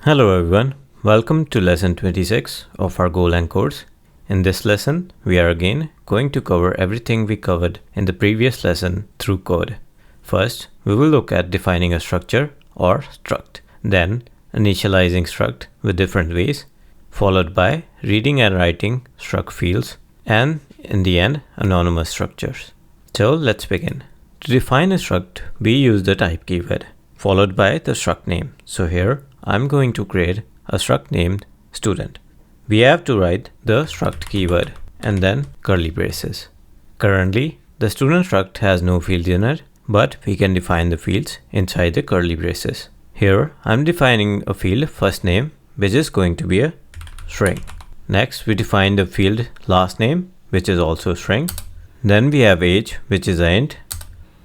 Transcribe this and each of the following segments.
Hello everyone, welcome to lesson 26 of our GoLang course. In this lesson, we are again going to cover everything we covered in the previous lesson through code. First, we will look at defining a structure or struct, then initializing struct with different ways, followed by reading and writing struct fields, and in the end, anonymous structures. So let's begin. To define a struct, we use the type keyword, followed by the struct name. So here, I'm going to create a struct named student. We have to write the struct keyword and then curly braces. Currently, the student struct has no fields in it, but we can define the fields inside the curly braces. Here, I'm defining a field first name, which is going to be a string. Next, we define the field last name, which is also a string. Then we have age, which is an int.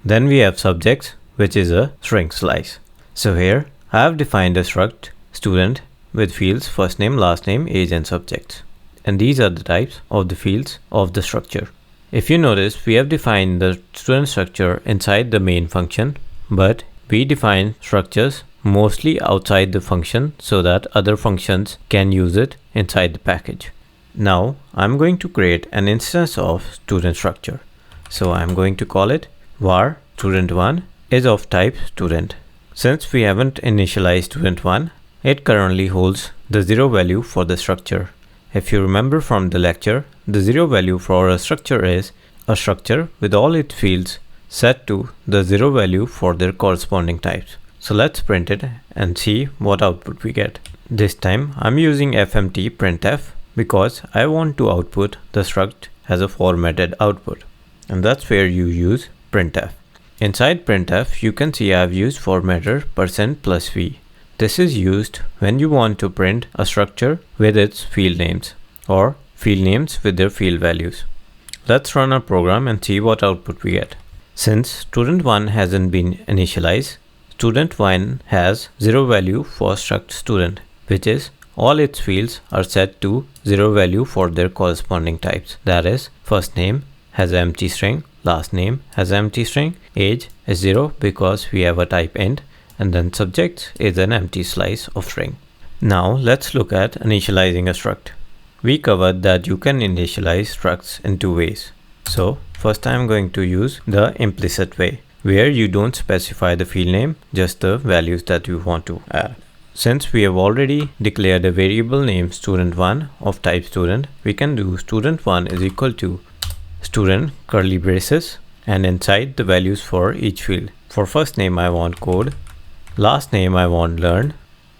Then we have subjects, which is a string slice. So here, I have defined a struct student with fields first name, last name, age and subjects. And these are the types of the fields of the structure. If you notice, we have defined the student structure inside the main function, but we define structures mostly outside the function so that other functions can use it inside the package. Now I'm going to create an instance of student structure. So I'm going to call it var student1 is of type student. Since we haven't initialized student1, it currently holds the 0 value for the structure. If you remember from the lecture, the 0 value for a structure is a structure with all its fields set to the 0 value for their corresponding types. So let's print it and see what output we get. This time I'm using fmt printf because I want to output the struct as a formatted output. And that's where you use printf. Inside printf, you can see I've used formatter %+v. This is used when you want to print a structure with its field names or field names with their field values. Let's run our program and see what output we get. Since student1 hasn't been initialized, student1 has 0 value for struct student, which is all its fields are set to 0 value for their corresponding types. That is, first name has an empty string, last name has an empty string, age is 0 because we have a type int, and then subject is an empty slice of string. Now let's look at initializing a struct. We covered that you can initialize structs in two ways. So first I'm going to use the implicit way, where you don't specify the field name, just the values that you want to add. Since we have already declared a variable named student1 of type student, we can do student1 is equal to student curly braces and inside the values for each field. For first name I want code, last name I want learn,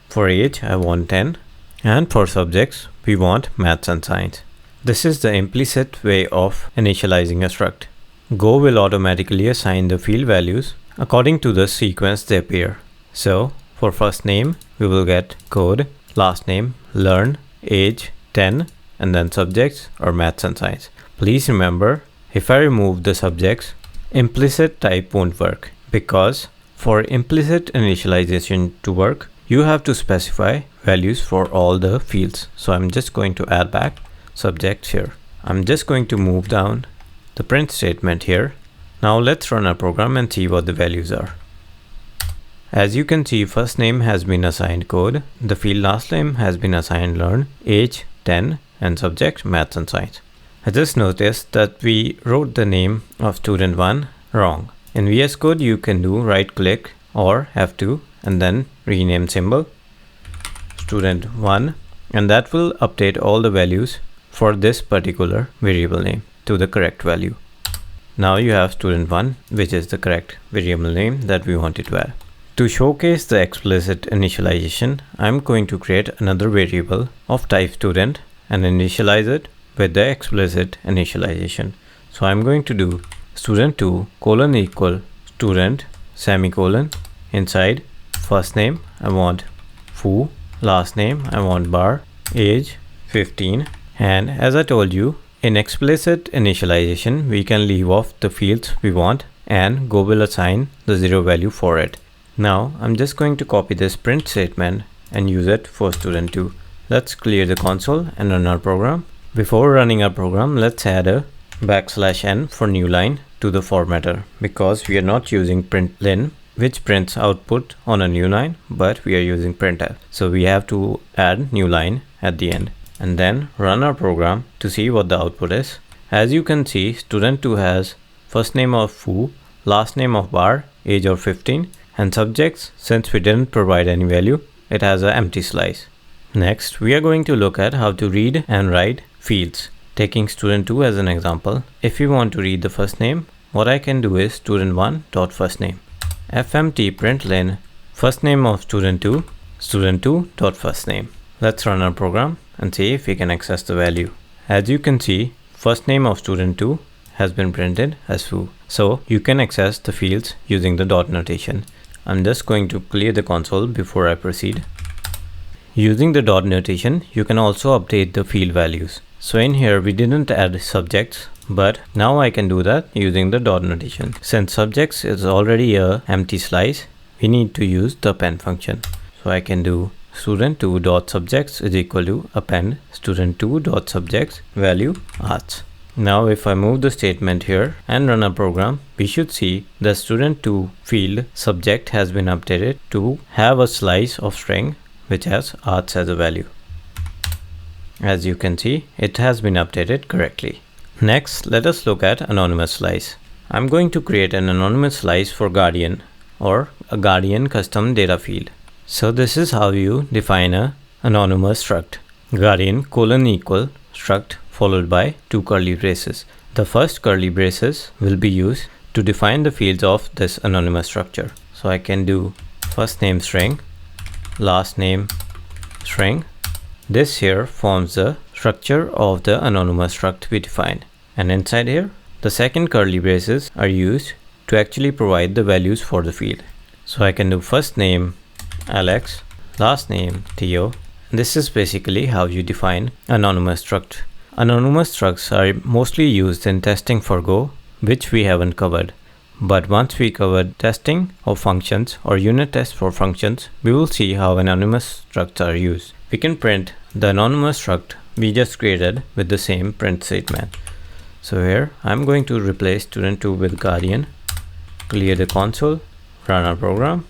for age I want 10, and for subjects we want maths and science. This is the implicit way of initializing a struct. Go will automatically assign the field values according to the sequence they appear. So for first name we will get code, last name learn, age 10, and then subjects or maths and science. Please remember, if I remove the subjects, implicit type won't work, because for implicit initialization to work, you have to specify values for all the fields. So I'm just going to add back subjects here. I'm just going to move down the print statement here. Now let's run our program and see what the values are. As you can see, first name has been assigned code, the field last name has been assigned learn, age 10, and subject maths and science. I just noticed that we wrote the name of student1 wrong. In VS Code, you can do right click or F2 and then rename symbol student1, and that will update all the values for this particular variable name to the correct value. Now you have student1, which is the correct variable name that we wanted to add. To showcase the explicit initialization, I'm going to create another variable of type student and initialize it with the explicit initialization. So I'm going to do student2 colon equal student semicolon. Inside first name I want foo, last name I want bar, age 15, and as I told you, in explicit initialization we can leave off the fields we want and Go will assign the 0 value for it. Now I'm just going to copy this print statement and use it for student2. Let's clear the console and run our program. Before running our program, let's add a \n for new line to the formatter because we are not using println which prints output on a new line, but we are using printf. So we have to add new line at the end and then run our program to see what the output is. As you can see, student 2 has first name of foo, last name of bar, age of 15, and subjects, since we didn't provide any value, it has an empty slice. Next, we are going to look at how to read and write fields. Taking student 2 as an example, if we want to read the first name, what I can do is student1 dot first name, fmt println first name of student 2 dot first name. Let's run our program and see if we can access the value. As you can see, first name of student 2 has been printed as foo. So you can access the fields using the dot notation. I'm just going to clear the console before I proceed. Using the dot notation, you can also update the field values. So in here, we didn't add subjects, but now I can do that using the dot notation. Since subjects is already a empty slice, we need to use the append function. So I can do student2 dot subjects is equal to append student2 dot subjects value arts. Now if I move the statement here and run a program, we should see the student2 field subject has been updated to have a slice of string which has arts as a value. As you can see, it has been updated correctly. Next, let us look at anonymous slice. I'm going to create an anonymous slice for Guardian or a Guardian custom data field. So this is how you define a anonymous struct. Guardian equal struct followed by 2 curly braces. The first curly braces will be used to define the fields of this anonymous structure. So I can do first name string, last name string. This here forms the structure of the anonymous struct we defined. And inside here, the second curly braces are used to actually provide the values for the field. So I can do first name Alex, last name Theo. This is basically how you define anonymous struct. Anonymous structs are mostly used in testing for Go, which we haven't covered. But once we cover testing of functions or unit tests for functions, we will see how anonymous structs are used. We can print the anonymous struct we just created with the same print statement. So here I'm going to replace student2 with Guardian, clear the console, run our program,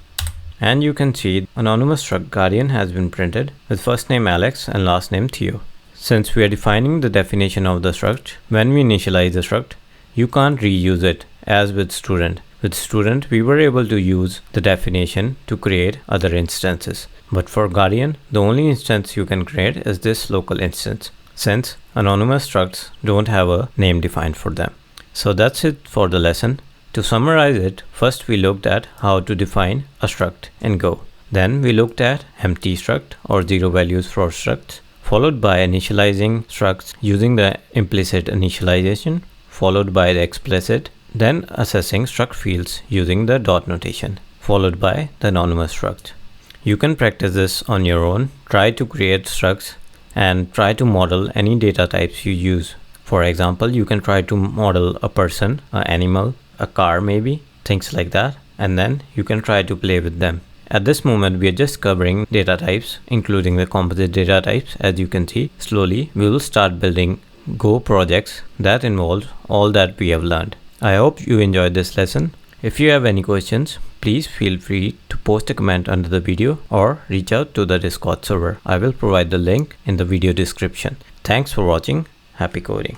and you can see anonymous struct Guardian has been printed with first name Alex and last name Theo. Since we are defining the definition of the struct, when we initialize the struct, you can't reuse it as with student. With student, we were able to use the definition to create other instances. But for Guardian, the only instance you can create is this local instance, since anonymous structs don't have a name defined for them. So that's it for the lesson. To summarize it, first we looked at how to define a struct in Go. Then we looked at empty struct or zero values for structs, followed by initializing structs using the implicit initialization, followed by the explicit, then assessing struct fields using the dot notation, followed by the anonymous struct. You can practice this on your own, try to create structs and try to model any data types you use. For example, you can try to model a person, an animal, a car maybe, things like that, and then you can try to play with them. At this moment, we are just covering data types, including the composite data types. As you can see, slowly we will start building Go projects that involve all that we have learned. I hope you enjoyed this lesson. If you have any questions, please feel free to post a comment under the video or reach out to the Discord server. I will provide the link in the video description. Thanks for watching. Happy coding.